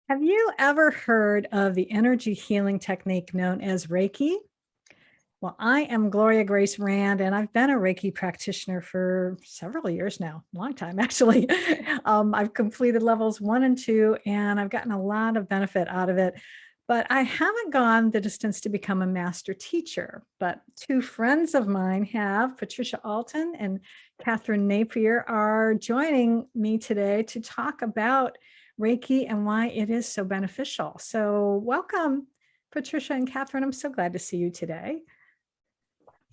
Have you ever heard of the energy healing technique known as Reiki? Well, I am Gloria Grace Rand, and I've been a Reiki practitioner for several years now, a long time actually. I've completed levels 1 and 2, and I've gotten a lot of benefit out of it. But I haven't gone the distance to become a master teacher. But two friends of mine have, Patricia Alton and Katheryn Napier, are joining me today to talk about Reiki and why it is so beneficial. So welcome, Patricia and Katheryn. I'm so glad to see you today.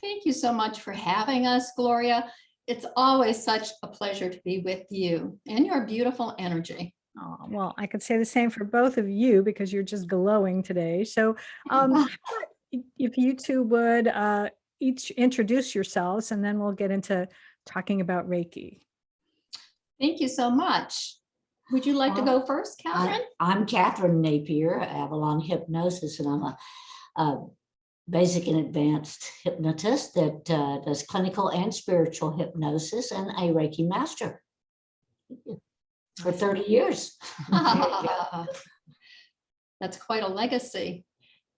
Thank you so much for having us, Gloria. It's always such a pleasure to be with you and your beautiful energy. Oh, well, I could say the same for both of you because you're just glowing today. So if you two would each introduce yourselves, and then we'll get into talking about Reiki. Thank you so much. Would you like to go first, Katheryn? I'm Katheryn Napier, Avalon Hypnosis, and I'm a basic and advanced hypnotist that does clinical and spiritual hypnosis, and a Reiki master for 30 years. That's quite a legacy.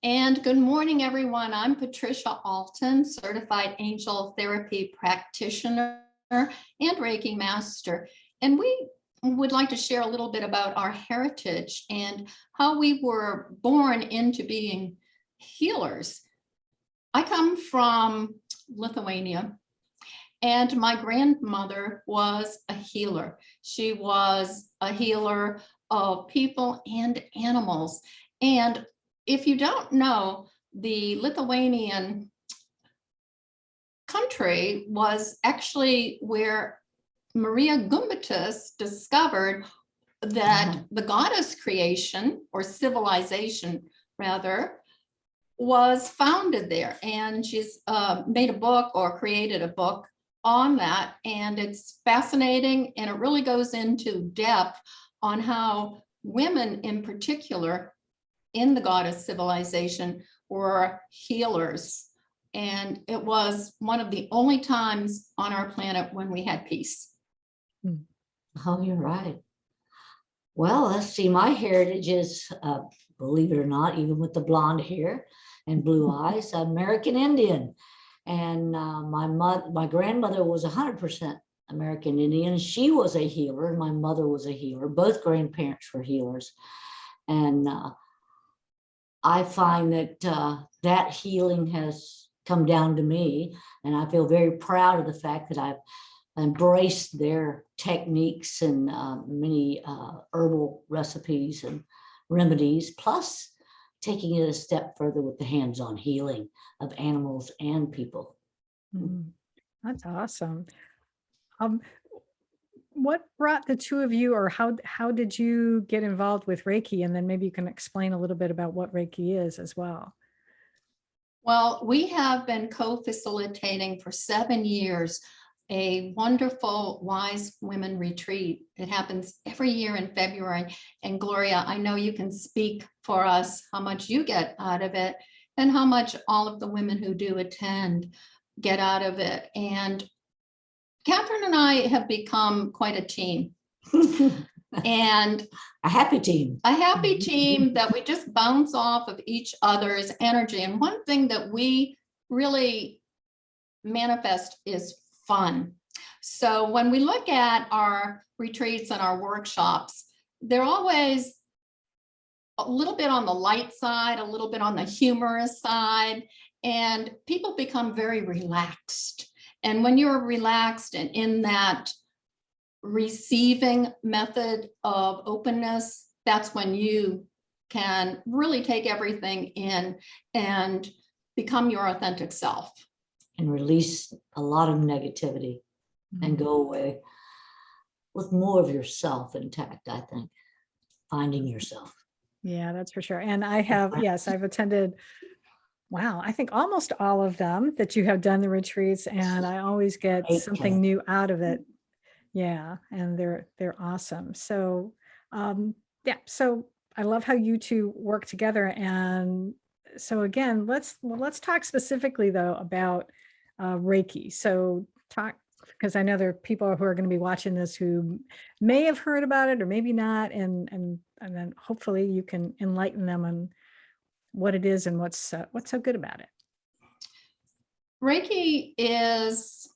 And good morning, everyone. I'm Patricia Alton, certified angel therapy practitioner and Reiki master. And we would like to share a little bit about our heritage and how we were born into being healers. I come from Lithuania, and my grandmother was a healer. She was a healer of people and animals. And if you don't know, the Lithuanian country was actually where Maria Gumbitus discovered that the goddess creation, or civilization rather, was founded there. And she's made a book, or created a book on that. And it's fascinating. And it really goes into depth on how women in particular in the goddess civilization were healers. And it was one of the only times on our planet when we had peace. Oh, you're right. Well, let's see, my heritage is, believe it or not, even with the blonde hair and blue eyes, American Indian. And my grandmother was 100% American Indian. She was a healer, and my mother was a healer. Both grandparents were healers. And I find that that healing has come down to me, and I feel very proud of the fact that I've embraced their techniques and many herbal recipes and remedies, plus taking it a step further with the hands-on healing of animals and people. That's awesome. What brought the two of you, or how did you get involved with Reiki? And then maybe you can explain a little bit about what Reiki is as well. Well, we have been co-facilitating for 7 years a wonderful Wise Women retreat. It happens every year in February. And Gloria, I know you can speak for us how much you get out of it and how much all of the women who do attend get out of it. And Katheryn and I have become quite a team. And a happy team. A happy team that we just bounce off of each other's energy. And one thing that we really manifest is fun. So when we look at our retreats and our workshops, they're always a little bit on the light side, a little bit on the humorous side, and people become very relaxed. And when you're relaxed and in that receiving method of openness, that's when you can really take everything in and become your authentic self. And release a lot of negativity and go away with more of yourself intact, I think. Finding yourself. Yeah, that's for sure. And I have, yes, I've attended, wow, I think almost all of them that you have done the retreats, and I always get something new out of it. Yeah, and they're awesome. So yeah, so I love how you two work together. And so again, let's talk specifically though about Reiki. So because I know there are people who are going to be watching this who may have heard about it or maybe not, and then hopefully you can enlighten them on what it is and what's so good about it. Reiki is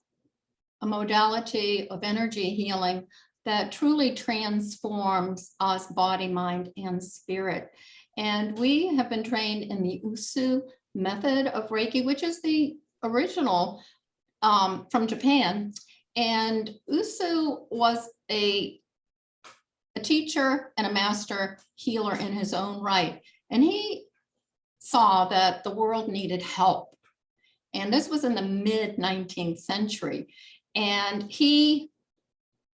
a modality of energy healing that truly transforms us, body, mind, and spirit. And we have been trained in the Usu method of Reiki, which is the original from Japan. And Usu was a teacher and a master healer in his own right. And he saw that the world needed help. And this was in the mid-19th century. And he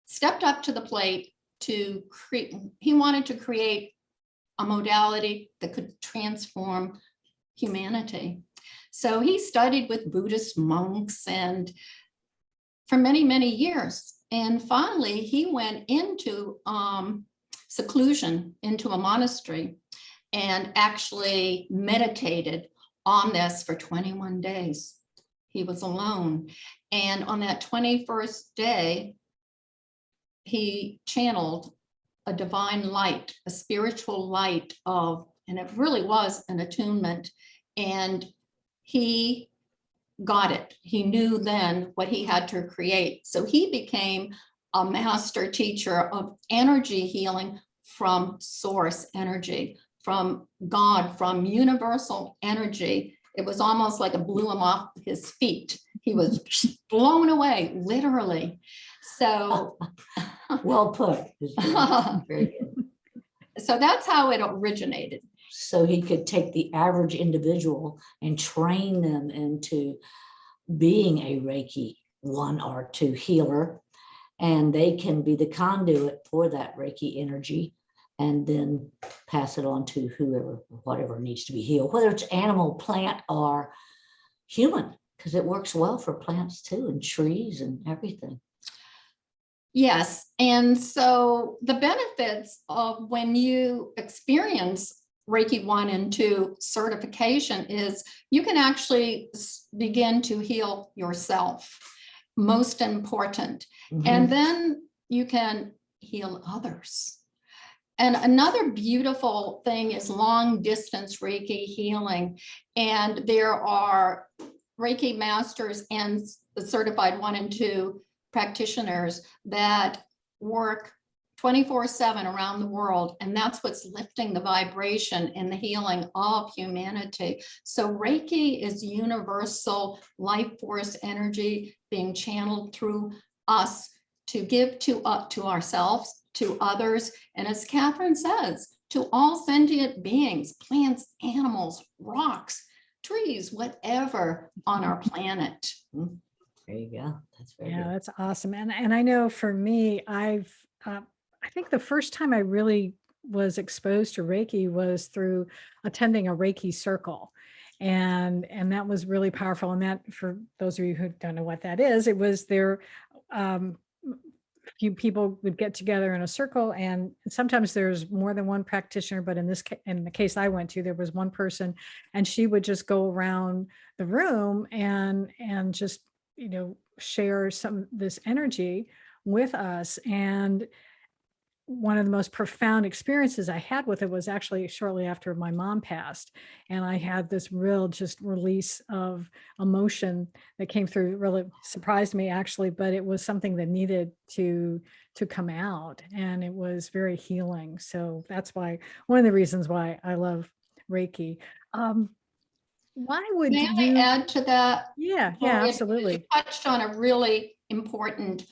stepped up to the plate to create, he wanted to create a modality that could transform humanity. So he studied with Buddhist monks and for many, many years. And finally, he went into seclusion, into a monastery, and actually meditated on this for 21 days. He was alone. And on that 21st day, he channeled a divine light, a spiritual light of, and it really was an attunement. And he got it. He knew then what he had to create. So he became a master teacher of energy healing from source energy, from God, from universal energy. It was almost like it blew him off his feet. He was blown away, literally. So Well put. Very good. So that's how it originated. So he could take the average individual and train them into being a Reiki 1 or 2 healer, and they can be the conduit for that Reiki energy and then pass it on to whoever, whatever needs to be healed, whether it's animal, plant, or human, because it works well for plants too, and trees and everything. Yes. And so the benefits of when you experience Reiki 1 and 2 certification is you can actually begin to heal yourself. Most important. And then you can heal others. And another beautiful thing is long distance Reiki healing. And there are Reiki masters and certified 1 and 2 practitioners that work 24/7 around the world. And that's what's lifting the vibration and the healing of humanity. So Reiki is universal life force energy being channeled through us to give to ourselves, to others. And as Katheryn says, to all sentient beings, plants, animals, rocks, trees, whatever on our planet. There you go. That's very Yeah, good. that's awesome. And I know for me, I think the first time I really was exposed to Reiki was through attending a Reiki circle. And that was really powerful. And that, for those of you who don't know what that is, it was there, few people would get together in a circle, and sometimes there's more than one practitioner, but in the case I went to, there was one person, and she would just go around the room and just, share this energy with us. And one of the most profound experiences I had with it was actually shortly after my mom passed. And I had this real just release of emotion that came through. It really surprised me, actually, but it was something that needed to come out, and it was very healing. So that's one of the reasons why I love Reiki. Why would May you I add to that? Yeah, Gloria, absolutely. You touched on a really important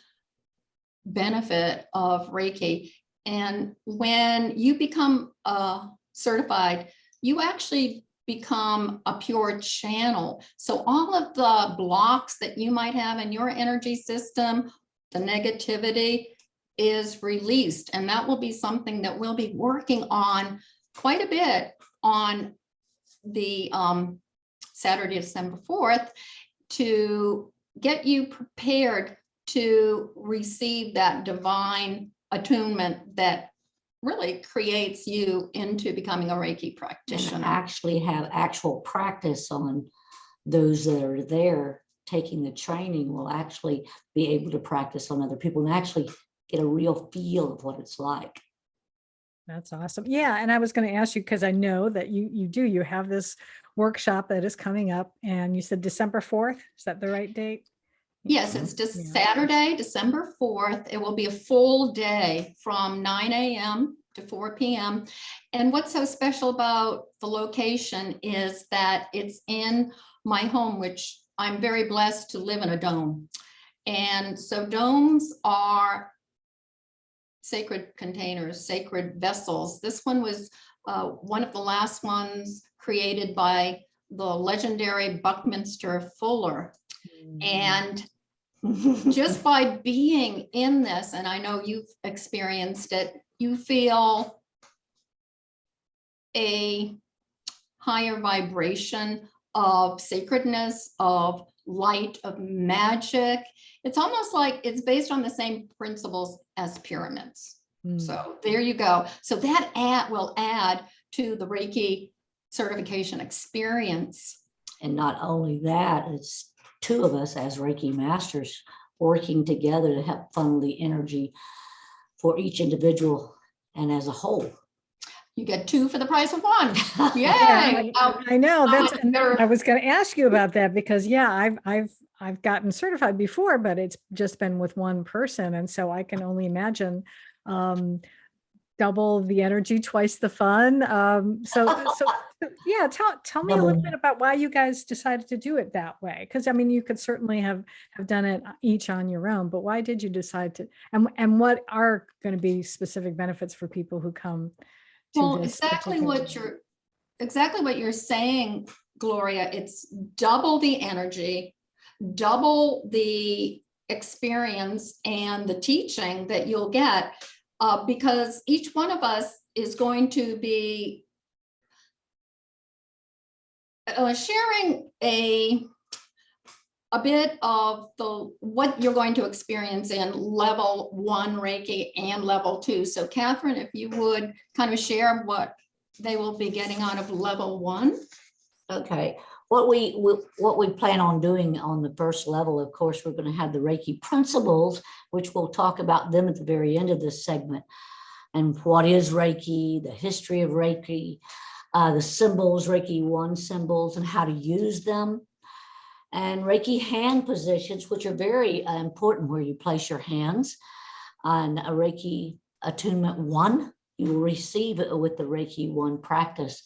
benefit of Reiki. And when you become certified, you actually become a pure channel. So all of the blocks that you might have in your energy system, the negativity is released. And that will be something that we'll be working on quite a bit on the Saturday, December 4th, to get you prepared to receive that divine attunement that really creates you into becoming a Reiki practitioner. And actually have actual practice on those that are there taking the training will actually be able to practice on other people and actually get a real feel of what it's like. That's awesome. Yeah. And I was going to ask you, because I know that you have this workshop that is coming up, and you said December 4th. Is that the right date? Yes, it's just Yeah. Saturday, December 4th. It will be a full day from 9 a.m. to 4 p.m. And what's so special about the location is that it's in my home, which I'm very blessed to live in a dome. And so domes are sacred containers, sacred vessels. This one was one of the last ones created by the legendary Buckminster Fuller. And just by being in this, and I know you've experienced it, you feel a higher vibration of sacredness, of light, of magic. It's almost like it's based on the same principles as pyramids. So there you go. So that will add to the Reiki certification experience. And not only that, it's two of us as Reiki masters working together to help funnel the energy for each individual and as a whole. You get two for the price of one. Yay! Yeah, I know. better. I was going to ask you about that, because I've gotten certified before, but it's just been with one person, and so I can only imagine double the energy, twice the fun. So yeah, tell me a little bit about why you guys decided to do it that way. Because I mean, you could certainly have done it each on your own, but why did you decide to? And what are going to be specific benefits for people who come to Well, this? exactly what you're saying, Gloria. It's double the energy, double the experience and the teaching that you'll get, because each one of us is going to be sharing a bit of what you're going to experience in level 1 Reiki and level 2. So Katheryn, if you would kind of share what they will be getting out of level 1. Okay. What we plan on doing on the first level, of course, we're going to have the Reiki principles, which we'll talk about them at the very end of this segment. And what is Reiki, the history of Reiki, the symbols, Reiki 1 symbols, and how to use them. And Reiki hand positions, which are very important, where you place your hands. On a Reiki attunement 1, you will receive it with the Reiki 1 practice.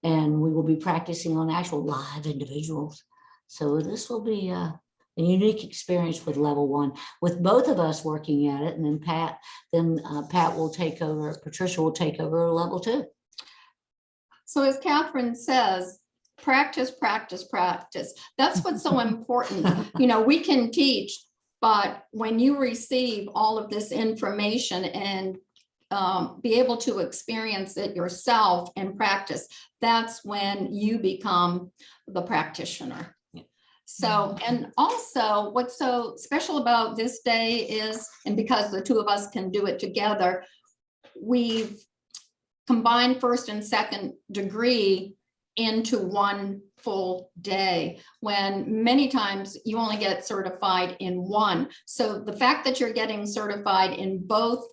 And we will be practicing on actual live individuals. So this will be a unique experience with level 1, with both of us working at it. And then Pat will take over, Patricia will take over level 2. So as Katheryn says, practice, practice, practice. That's what's so important. You know, we can teach, but when you receive all of this information and be able to experience it yourself and practice, that's when you become the practitioner. Yeah. So, and also what's so special about this day is, and because the two of us can do it together, we've combined first and second degree into one full day, when many times you only get certified in one. So the fact that you're getting certified in both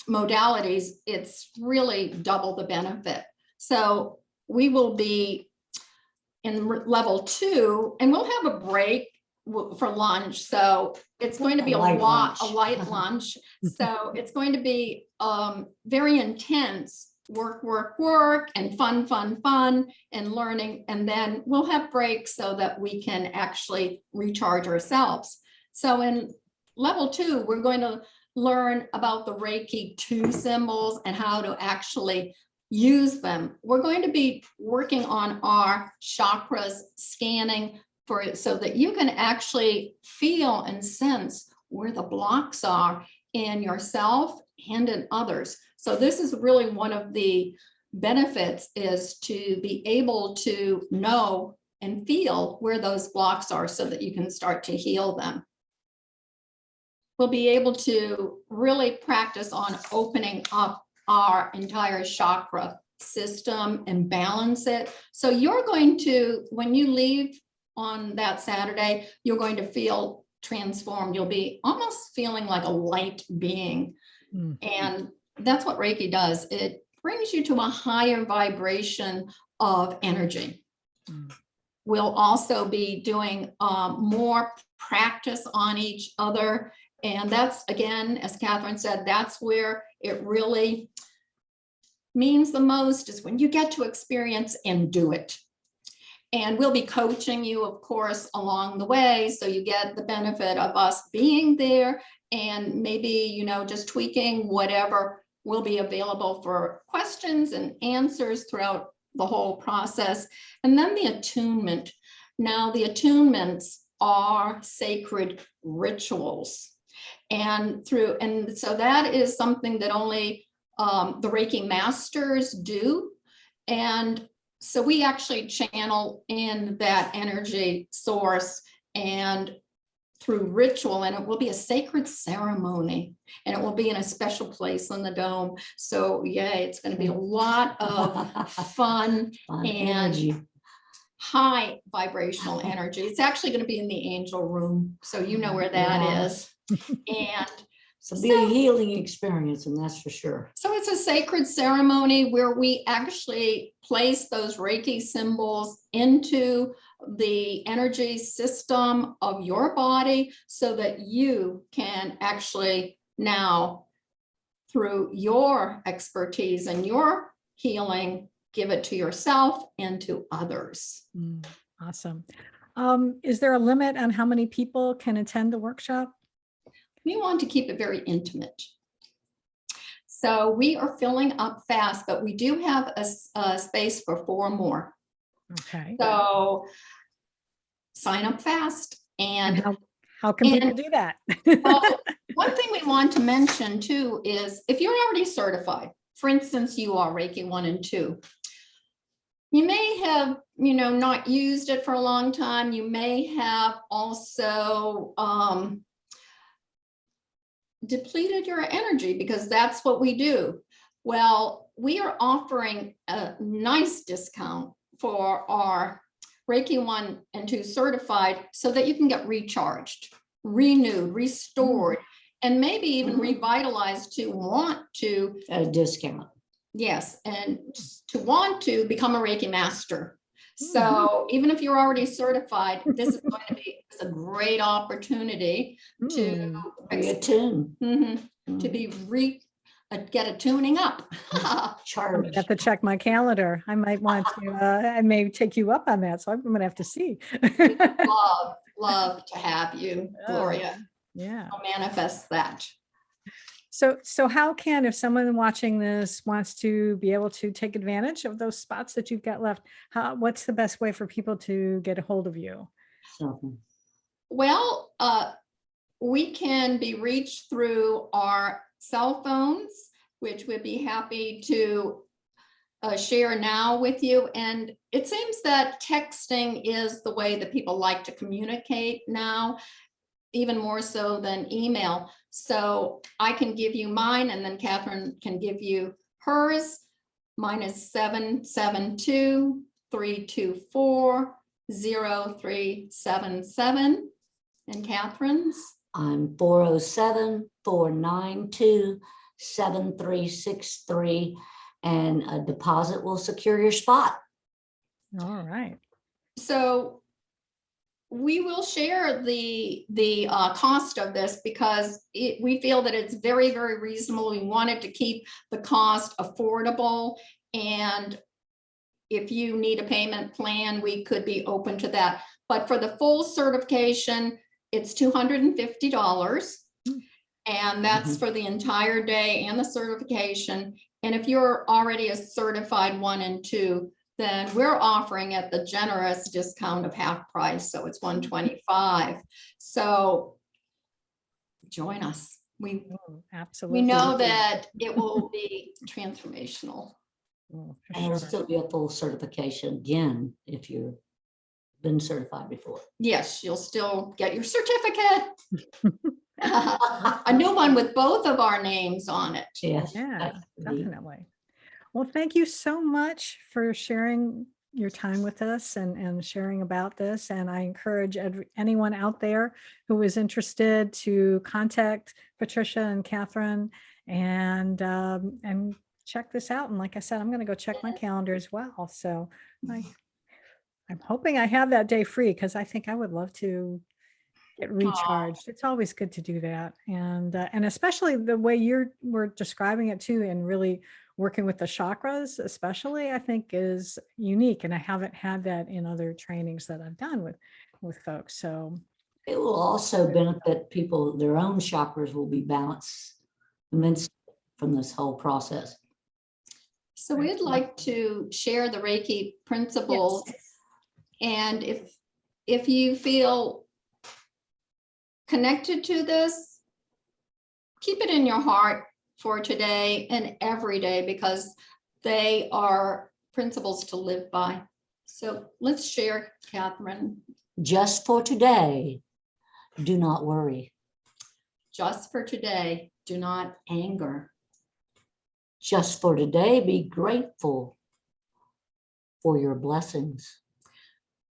modalities, it's really double the benefit. So we will be in level 2, and we'll have a break for lunch. So it's going to be a light lunch. So it's going to be very intense work, and fun, and learning. And then we'll have breaks so that we can actually recharge ourselves. So in level 2, we're going to learn about the Reiki 2 symbols and how to actually use them. We're going to be working on our chakras, scanning for it, so that you can actually feel and sense where the blocks are in yourself and in others. So this is really one of the benefits, is to be able to know and feel where those blocks are so that you can start to heal them. We'll be able to really practice on opening up our entire chakra system and balance it. So you're going to, when you leave on that Saturday, you're going to feel transformed. You'll be almost feeling like a light being. Mm. And that's what Reiki does. It brings you to a higher vibration of energy. Mm. We'll also be doing more practice on each other. And that's, again, as Katheryn said, that's where it really means the most, is when you get to experience and do it. And we'll be coaching you, of course, along the way. So you get the benefit of us being there, and maybe, you know, just tweaking whatever will be available for questions and answers throughout the whole process. And then the attunement. Now, the attunements are sacred rituals. And so that is something that only the Reiki masters do. And so we actually channel in that energy source and through ritual, and it will be a sacred ceremony, and it will be in a special place in the dome. So yay, it's going to be a lot of fun Fun and energy. high vibrational energy. It's actually going to be in the angel room, so you know where that Yeah. is. And It's be a healing experience, and that's for sure. so it's a sacred ceremony where we actually place those Reiki symbols into the energy system of your body, so that you can actually now, through your expertise and your healing, give it to yourself and to others. Mm. Awesome. Is there a limit on how many people can attend the workshop? We want to keep it very intimate. So we are filling up fast, but we do have a space for 4 more. Okay. So sign up fast. And And how can people and- do that? well, one thing we want to mention too is, if you're already certified, for instance, you are Reiki 1 and 2, you may have, you know, not used it for a long time. You may have also depleted your energy, because that's what we do. Well, we are offering a nice discount for our Reiki 1 and 2 certified, so that you can get recharged, renewed, restored, and maybe even revitalized to want to, At a discount. yes, and to want to become a Reiki master. So even if you're already certified, this is going to be a great opportunity to Mm. Be attuned. to be get a tuning up. I'm Charge. gonna have to check my calendar. I might want to, I may take you up on that. So I'm gonna have to see. Love to have you, Gloria. Yeah. I'll manifest that. So how can, if someone watching this wants to be able to take advantage of those spots that you've got left, what's the best way for people to get a hold of you? Something. Well, we can be reached through our cell phones, which we'd be happy to share now with you. And it seems that texting is the way that people like to communicate now, even more so than email. So I can give you mine, and then Katheryn can give you hers. Mine is 772-324-0377. And Katheryn's? I'm 407-492-7363, and a deposit will secure your spot. All right. So we will share the cost of this, because we feel that it's very, very reasonable. We wanted to keep the cost affordable, and if you need a payment plan, we could be open to that. But for the full certification, it's $250, and that's for the entire day and the certification. And if you're already a certified 1 and 2, then we're offering at the generous discount of half price, so it's $125. So join us. We Absolutely. know that it will be transformational. Oh, for And it'll sure. still be a full certification again if you've been certified before. Yes, you'll still get your certificate. A new one with both of our names on it. Yes. Yeah, that's the deal. definitely. Well, thank you so much for sharing your time with us and sharing about this. And I encourage anyone out there who is interested to contact Patricia and Katheryn and check this out. And like I said, I'm going to go check my calendar as well. So I'm hoping I have that day free, because I think I would love to get recharged. It's always good to do that. And especially the way we're describing it too, and really working with the chakras, especially, I think is unique. And I haven't had that in other trainings that I've done with folks. So it will also benefit people, their own chakras will be balanced immensely from this whole process. So we'd like to share the Reiki principles. Yes. And if you feel connected to this, keep it in your heart for today and every day, because they are principles to live by. So let's share, Katheryn. Just for today, do not worry. Just for today, do not anger. Just for today, be grateful for your blessings.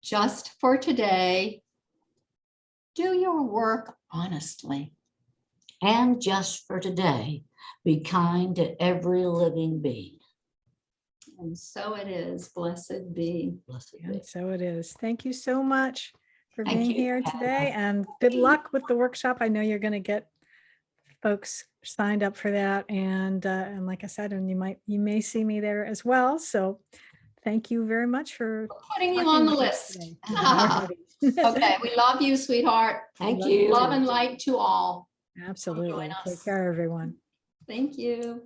Just for today, do your work honestly. And just for today, be kind to every living being. And so it is. Blessed be. Blessed be. And so it is. Thank you so much for Thank being you, here Katheryn. today, and good luck with the workshop. I know you're going to get folks signed up for that. And like I said, and you may see me there as well. So thank you very much for Putting you talking on the with us list. today. Alrighty. Okay, we love you, sweetheart. Thank Love you. Love and light to all. Absolutely. us. Take care, everyone. Thank you.